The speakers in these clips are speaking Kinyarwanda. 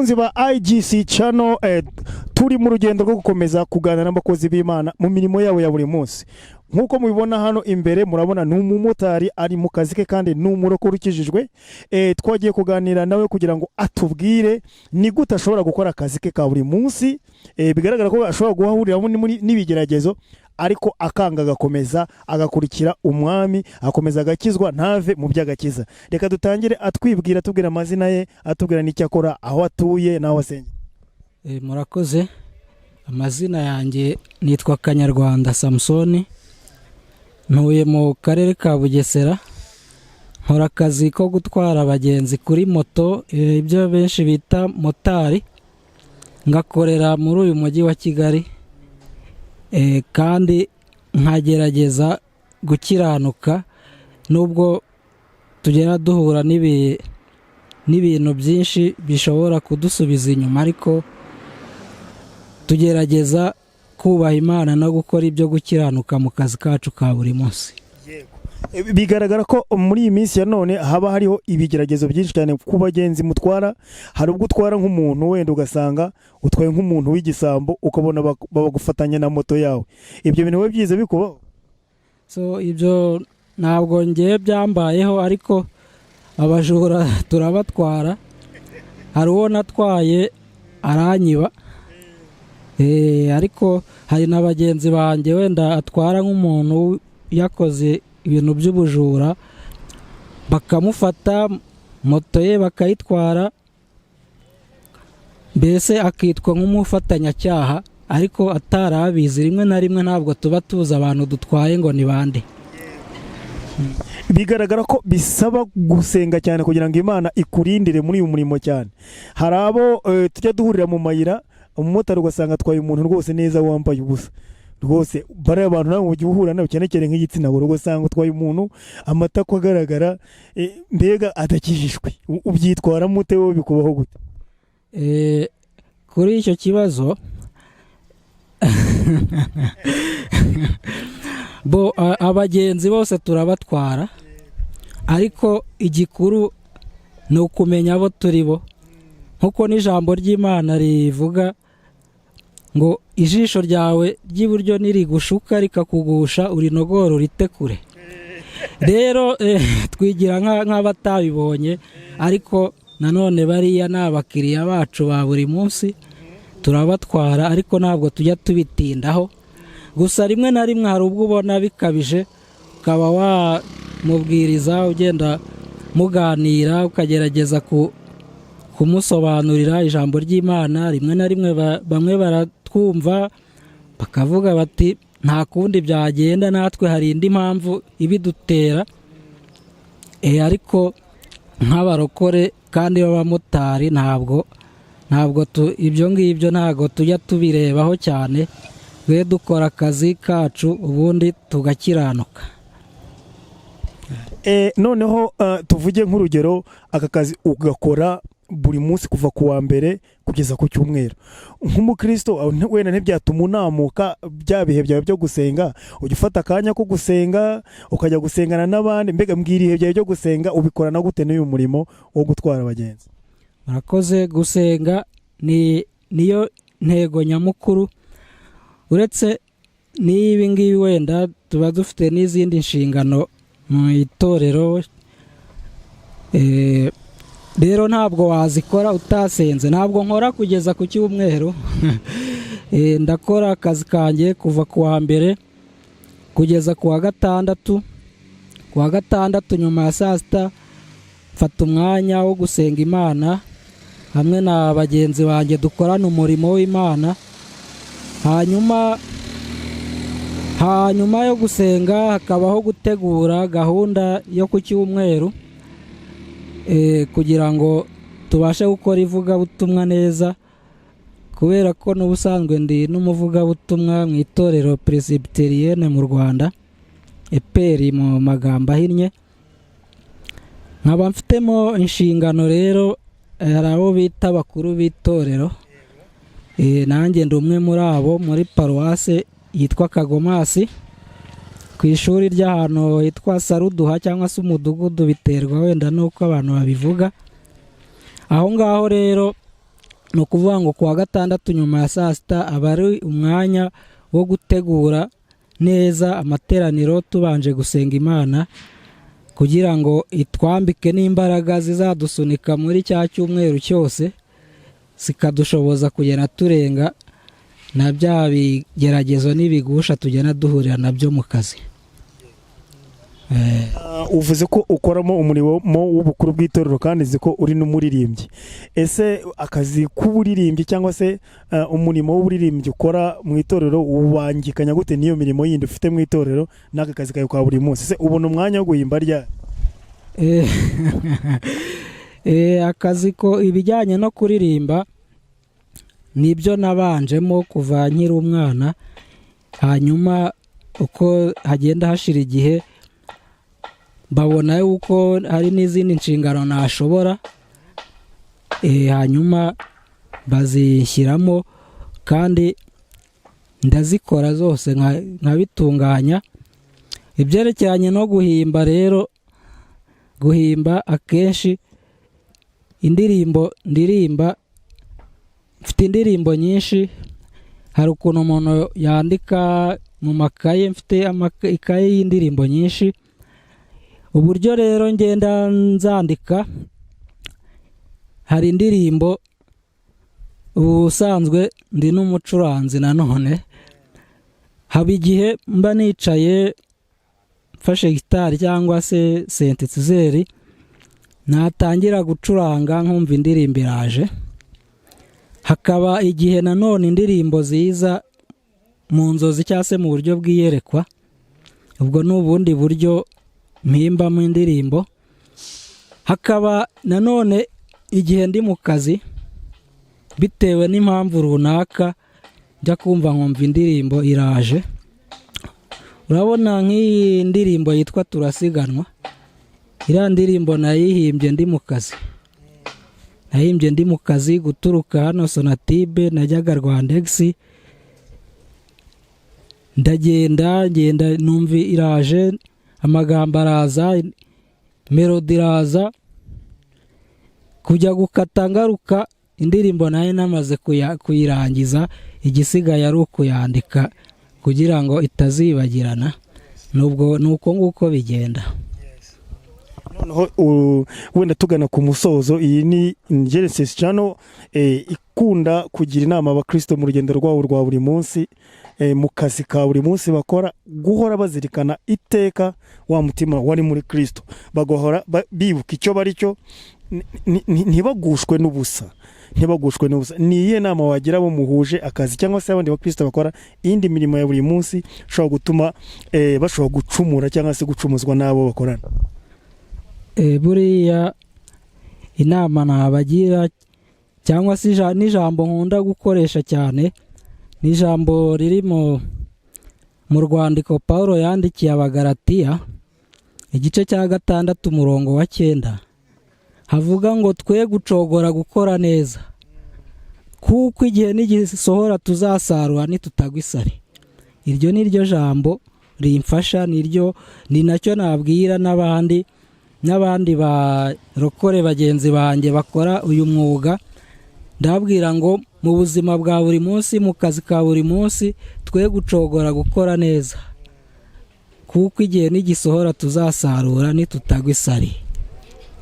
bakunzi ba IGC channel, turi mu rugendo rwo gukomeza kuganira n'abakozi b'Imana mu mirimo yabo ya buri munsi. Nkuko mubibona hano imbere murabona n'umumotari ari mu kazi ke kandi n'umurokore ukijijwe. Twagiye kuganira nawe kugira ngo atubwire ni gute ashobora gukora akazi ke ka buri munsi. Bigaragara ko ashobora guhahurira n'ibigeragezo ariko akanga agakomeza agakurikira umwami, akomeza agakizwa ntave mu by'agakiza. Reka dutangire atwibwira, atubwira amazina ye, atubwira n'icyo akora, aho atuye n'aho asengera. Murakoze. Amazina yanjye nitwa Kanyarwanda Samsoni, ntuye mu karere ka Bugesera, nkora akazi ko gutwara abagenzi kuri moto, ibyo benshi bita motari, ngakorera muri uyu mujyi wa Kigali, kandi nkagerageza gukiranuka nubwo tugera duhura n'ibintu byinshi bishobora kudusubiza inyuma, ariko tugerageza kubaha Imana no gukora ibyo gukiranuka mu kazi kacu ka buri munsi. Bigaragara ko muri iyi minsi ya none haba hariho ibigeragezo byinshi cyane ku bagenzi mutwara. Hari ubwo utwara nk'umuntu wenda ugasanga utwaye nk'umuntu w'igisambo ukabona bagufatanya na moto yawe. Ibyo bintu we byize bikubaho? Ibyo ntabwo ngiye byambayeho, ariko abajura turabatwara. Hari uwo natwaye aranyiba, ariko hari na bagenzi banjye wenda atwara nk'umuntu yakoze ibintu by'ubujura, bakamufata moto ye bakayitwara, mbese akitwa nk'umufatanyacyaha ariko atarabizi. Rimwe na rimwe ntabwo tuba tuzi abantu dutwaye ngo ni bande. Bigaragara ko bisaba gusenga cyane kugira ngo Imana ikurindire muri uyu murimo cyane. Hari abo tujya duhurira mu mayira, umumotari ugasanga atwaye umuntu rwose neza wambaye ubusa rwose, bari abantu nawe ujye uhura nawe cyane cyane nk'igitsina gore, ugasanga utwaye umuntu amatako agaragara, mbega adakijijwe. Ubyitwara mute wowe, bikubaho gute? Kuri icyo kibazo abagenzi bose turabatwara, ariko igikuru ni ukumenya abo turi bo, nkuko n'ijambo ry'Imana rivuga ngo ijisho ryawe ry'iburyo nirigushuka rikakugusha urinogora urite kure. Rero twigira nk'abatabibonye, ariko nanone bariya ni abakiriya bacu ba buri munsi, turabatwara ariko ntabwo tujya tubitindaho. Gusa rimwe na rimwe hari ubwo ubona bikabije, ukaba wamubwiriza, ugenda muganira, ukagerageza kumusobanurira ijambo ry'Imana. Rimwe na rimwe bamwe baratwumva bakavuga bati nta kundi byagenda, natwe hari indi mpamvu ibidutera. Ariko nk'abarokore kandi b'abamotari ntabwo ibyo ngibyo ntabwo tujya tubirebaho cyane. Twe dukora akazi kacu ubundi tugakiranuka. Noneho tuvuge nk'urugero, aka kazi ugakora buri munsi kuva ku wa mbere kugeza ku cyumweru. Nk'umukristo wenda ntibyatuma unamuka bya bihe byawe byo gusenga, ujya ufata akanya ko gusenga ukajya gusengana n'abandi. Mbega mbwira ibihe byawe byo gusenga ubikorana gute n'uyu murimo wo gutwara abagenzi? Murakoze. Gusenga niyo ntego nyamukuru. Uretse n'ibi ngibi wenda tuba dufite n'izindi nshingano mu itorero, rero ntabwo wazikora utasenze. Ntabwo nkora kugeza ku cyumweru. Ndakora akazi kanjye kuva ku wa mbere kugeza ku wa gatandatu. Ku wa gatandatu nyuma ya saa sita mfata umwanya wo gusenga Imana hamwe na bagenzi banjye dukorana umurimo w'Imana. Hanyuma yo gusenga hakabaho gutegura gahunda yo ku cyumweru, kugira ngo tubashe gukora ivugabutumwa neza, kubera ko n'ubusanzwe ndi n'umuvugabutumwa mu itorero Presbyterienne mu Rwanda, EPR mu magambo ahinnye. Nkaba mfitemo inshingano rero, hari abo bita bakuru b'itorero, nanjye ndi umwe muri abo, muri paruwase yitwa Kagomasi, ku ishuri ry'ahantu hitwa Saruduha cyangwa se umudugudu, biterwa wenda n'uko abantu babivuga. Aho ngaho rero ni ukuvuga ngo kuwa gatandatu nyuma ya saa sita aba ari umwanya wo gutegura neza amateraniro tubanje gusenga Imana kugira ngo itwambike n'imbaraga zizadusunika muri cya cyumweru cyose zikadushoboza kugenda turenga na bya bigeragezo n'ibigusha tugenda duhurira nabyo mu kazi. Uvuze ko ukoramo umurimo w'ubukuru bw'itorero kandi uzi ko uri n'umuririmbyi. Ese akazi k'uburirimbyi cyangwa se umurimo w'uburirimbyi ukora mu itorero ubangikanya gute n'iyo mirimo yindi ufite mu itorero n'aka kazi kawe ka buri munsi? Ese ubona umwanya wo guhimba rya? Akazi ko ibijyanye no kuririmba nibyo nabanjemo kuva nkiri umwana, hanyuma uko hagenda hashira igihe babona yuko hari n'izindi nshingano nashobora, hanyuma bazishyiramo kandi ndazikora zose nkabitunganya. Ibyerekeranye no guhimba rero, guhimba akenshi indirimbo ndirimba, mfite indirimbo nyinshi. Hari ukuntu umuntu yandika mu makaye, mfite ikaye y'indirimbo nyinshi. Uburyo rero ngenda nzandika, hari indirimbo ubusanzwe ndi n'umucuranzi nanone, haba igihe mba nicaye mfashe gitari cyangwa se sentetizeri natangira gucuranga nkumva indirimbo iraje. Hakaba igihe nanone indirimbo ziza mu nzozi cyangwa se mu buryo bw'iyerekwa, ubwo ni ubundi buryo mpimbamo indirimbo. Hakaba nanone igihe ndi mu kazi bitewe n'impamvu runaka njya kumva nkumva indirimbo iraje. Urabona nk'iyi ndirimbo yitwa Turasiganwa, iriya ndirimbo nayihimbye ndi mu kazi. Nahimbye ndi mu kazi guturuka hano Sonatibe najyaga Rwandex, ndagenda numva iraje, amagambo araza, melodi iraza, kujya gukata ngaruka indirimbo nayo namaze kuyirangiza, igisigaye ari ukuyandika kugira ngo itazibagirana. Nubwo nuko nguko bigenda. Noneho wenda tugana ku musozo, iyi ni Genesis Channel ikunda kugira inama abakristo mu rugendo rwabo rwa buri munsi, mu kazi ka buri munsi bakora, guhora bazirikana iteka wa mutima wari muri Kristo, bagahora bibuka icyo bari cyo, ntibagushwe n'ubusa. Ni iyihe nama wagira abo muhuje akazi cyangwa se abandi bakristo bakora indi mirimo ya buri munsi ushobora gutuma bashobora gucumura cyangwa se gucumuzwa n'abo bakorana? Buriya inama nabagira cyangwa se n'ijambo nkunda gukoresha cyane, ni ijambo riri mu rwandiko Pawulo yandikiye Abagalatiya igice cya 6 umurongo wa 9, havuga ngo twe gucogora gukora neza, kuko igihe nigisohora tuzasarura nitutagwa isari. Iryo ni ryo jambo rimfasha, ni nacyo nabwira n'abandi barokore bagenzi banjye bakora uyu mwuga. Ndabwira ngo mu buzima bwa buri munsi, mu kazi ka buri munsi, twe gucogora gukora neza, kuko igihe nigisohora tuzasarura nitutagwa isari.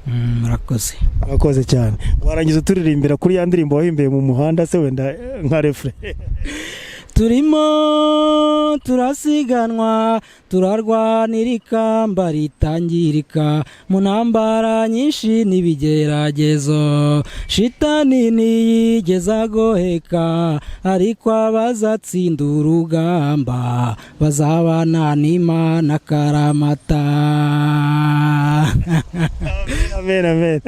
Murakoze cyane. Warangiza turirimbira kuri ya ndirimbo wahimbeye mu muhanda se wenda nka refre? Turimo turasiganwa, turarwanira ikamba ritangirika, mu ntambara nyinshi n'ibigeragezo, shitani ntiyigeza goheka, ariko abazatsinda urugamba bazabana n'Imana karamata. Amen.